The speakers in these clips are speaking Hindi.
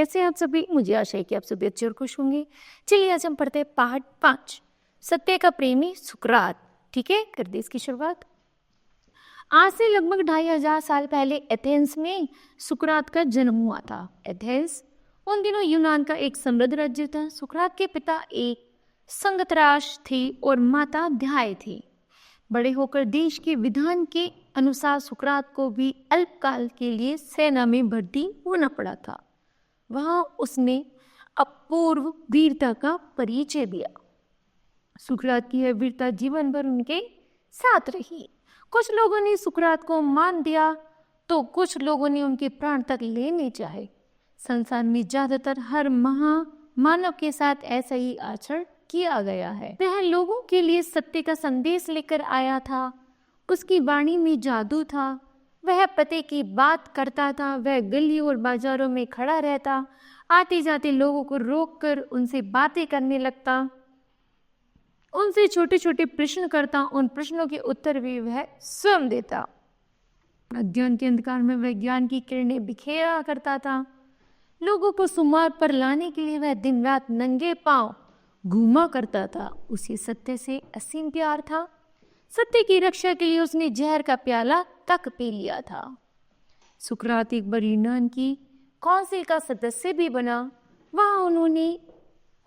कैसे हैं आप सभी? मुझे आशा है कि आप सभी अच्छे और खुश होंगे। चलिए आज हम पढ़ते हैं पाठ 5, सत्य का प्रेमी सुकरात। ठीक है, कर दी इसकी शुरुआत। आज से लगभग 2500 साल पहले एथेंस में सुकरात का जन्म हुआ था। एथेंस उन दिनों यूनान का एक समृद्ध राज्य था। सुकरात के पिता एक संगतराश थे और माता ध्याय थी। बड़े होकर देश के विधान के अनुसार सुकरात को भी अल्पकाल के लिए सेना में भर्ती होना पड़ा था। वहां उसने अपूर्व वीरता का परिचय दिया। सुकरात की यह वीरता जीवन भर उनके साथ रही। कुछ लोगों ने सुकरात को मान दिया तो कुछ लोगों ने उनके प्राण तक लेने चाहे। संसार में ज्यादातर हर मानव के साथ ऐसा ही आचरण किया गया है। वह लोगों के लिए सत्य का संदेश लेकर आया था। उसकी वाणी में जादू था। वह पते की बात करता था। वह गली और बाजारों में खड़ा रहता, आते जाते लोगों को रोककर उनसे बातें करने लगता, उनसे छोटे छोटे प्रश्न करता, उन प्रश्नों के उत्तर भी वह स्वयं देता। अज्ञान के अंधकार में वह ज्ञान की किरणें बिखेरा करता था। लोगों को सुमार्ग पर लाने के लिए वह दिन रात नंगे पांव घूमा करता था। उसे सत्य से असीम प्यार था। सत्य की रक्षा के लिए उसने जहर का प्याला तक पी लिया था। सुकरात एक बार यूनान की काउंसिल का सदस्य भी बना। वहां उन्होंने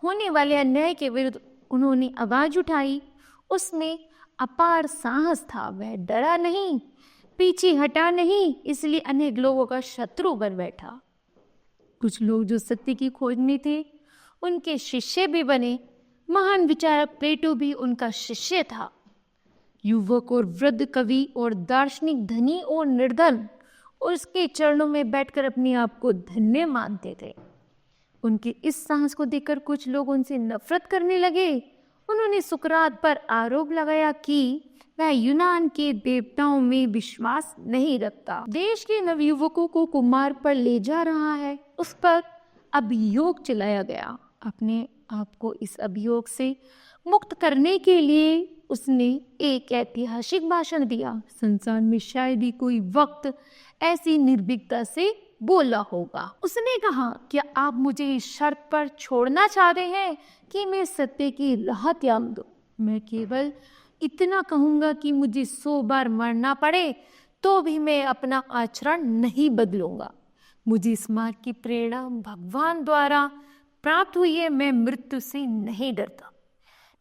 होने वाले अन्याय के विरुद्ध उन्होंने आवाज उठाई। उसमें अपार साहस था। वह डरा नहीं, पीछे हटा नहीं, इसलिए अनेक लोगों का शत्रु बन बैठा। कुछ लोग जो सत्य की खोज में थे उनके शिष्य भी बने। महान विचारक प्लेटो भी उनका शिष्य था। युवक और वृद्ध, कवि और दार्शनिक, धनी और निर्धन उसके चरणों में बैठकर अपने आप को धन्य मानते थे। उनके इस साहस को देखकर कुछ लोग उनसे नफरत करने लगे। उन्होंने सुकरात पर आरोप लगाया कि वह यूनान के देवताओं में विश्वास नहीं रखता, देश के नवयुवकों को कुमार्ग पर ले जा रहा है। उस पर अभियोग चलाया गया। अपने आप को इस अभियोग से मुक्त करने के लिए उसने एक ऐतिहासिक भाषण दिया। संसार में शायद ही कोई वक्त ऐसी निर्भीकता से बोला होगा। उसने कहा, क्या आप मुझे इस शर्त पर छोड़ना चाहते हैं कि मैं सत्य की राह त्याग दूं? मैं केवल इतना कहूंगा कि मुझे 100 बार मरना पड़े तो भी मैं अपना आचरण नहीं बदलूंगा। मुझे इस मार्ग की प्रेरणा भगवान द्वारा प्राप्त हुई है। मैं मृत्यु से नहीं डरता।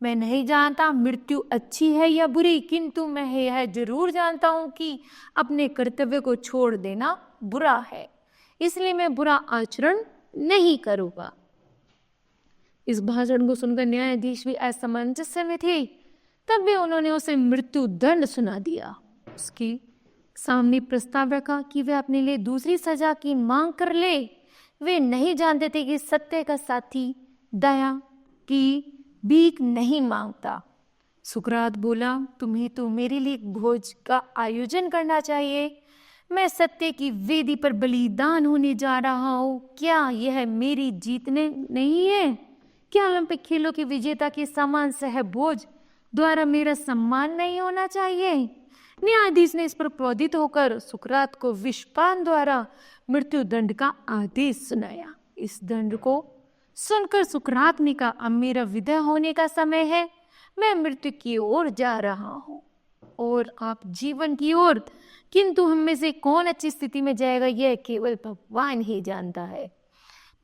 मैं नहीं जानता मृत्यु अच्छी है या बुरी, किंतु मैं यह जरूर जानता हूं कि अपने कर्तव्य को छोड़ देना बुरा है, इसलिए मैं बुरा आचरण नहीं करूंगा। इस भाषण को सुनकर न्यायाधीश भी असमंजस में थे। तब भी उन्होंने उसे मृत्यु दंड सुना दिया। उसके सामने प्रस्ताव रखा कि वे अपने लिए दूसरी सजा की मांग कर ले। वे नहीं जानते थे कि सत्य का साथी दया की भीख नहीं मांगता। सुकरात बोला, तुम्हें तो मेरे लिए भोज का आयोजन करना चाहिए। मैं सत्य की वेदी पर बलिदान होने जा रहा हूँ। क्या यह मेरी जीतने नहीं है? क्या ओलंपिक खेलों के विजेता के समान सहभोज द्वारा मेरा सम्मान नहीं होना चाहिए? न्यायाधीश ने इस पर क्रोधित होकर सुकरात को विषपान द्वारा मृत्यु दंड का आदेश सुनाया। इस दंड को सुनकर सुकरात ने कहा, अब मेरा विदा होने का समय है। मैं मृत्यु की ओर जा रहा हूँ और आप जीवन की ओर, किंतु हम में से कौन अच्छी स्थिति में जाएगा यह केवल भगवान ही जानता है।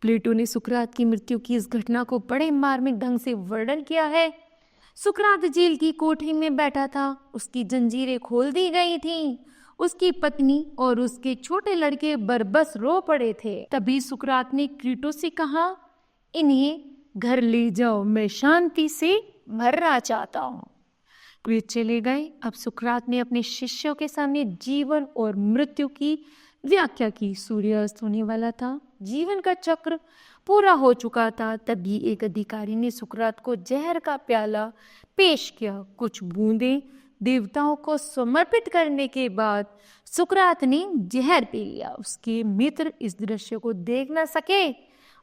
प्लेटो ने सुकरात की मृत्यु की इस घटना को बड़े मार्मिक ढंग से वर्णन किया है। सुकरात जेल की कोठरी में बैठा था। उसकी जंजीरें खोल दी गई थीं। उसकी पत्नी और उसके छोटे लड़के बरबस रो पड़े थे। तभी सुकरात ने क्रीटो से कहा, इन्हें घर ले जाओ, मैं शांति से मरना चाहता हूँ। वे चले गए। अब सुकरात ने अपने शिष्यों के सामने जीवन और मृत्यु की व्याख्या की। सूर्यास्त होने वाला था। जीवन का चक्र पूरा हो चुका था। तभी एक अधिकारी ने सुकरात को जहर का प्याला पेश किया। कुछ बूंदें देवताओं को समर्पित करने के बाद सुकरात ने जहर पी लिया। उसके मित्र इस दृश्य को देख न सके।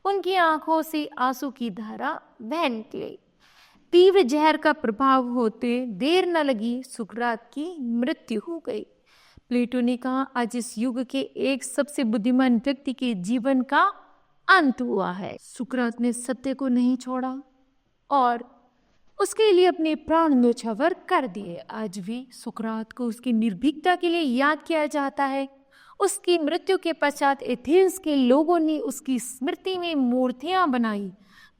उनकी आंखों से आंसू की धारा बह निकली। तीव्र जहर का प्रभाव होते देर न लगी, सुकरात की मृत्यु हो गई। प्लेटो ने कहा, आज इस युग के एक सबसे बुद्धिमान व्यक्ति के जीवन का अंत हुआ है। सुकरात ने सत्य को नहीं छोड़ा और उसके लिए अपने प्राण न्योछावर कर दिए। आज भी सुकरात को उसकी निर्भीकता के लिए याद किया जाता है। उसकी मृत्यु के पश्चात एथेंस के लोगों ने उसकी स्मृति में मूर्तियां बनाई।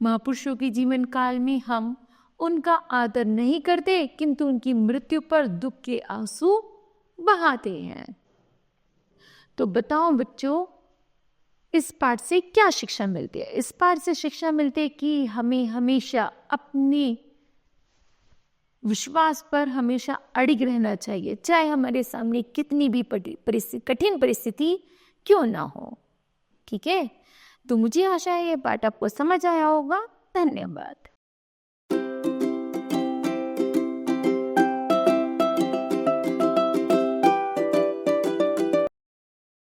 महापुरुषों के जीवन काल में हम उनका आदर नहीं करते, किंतु उनकी मृत्यु पर दुख के आंसू बहाते हैं। तो बताओ बच्चों, इस पाठ से क्या शिक्षा मिलती है? इस पाठ से शिक्षा मिलती है कि हमें हमेशा अपने विश्वास पर हमेशा अड़िग रहना चाहिए, चाहे हमारे सामने कितनी भी कठिन परिस्थिति क्यों ना हो। ठीक है, तो मुझे आशा है ये पाठ आपको समझ आया होगा। धन्यवाद।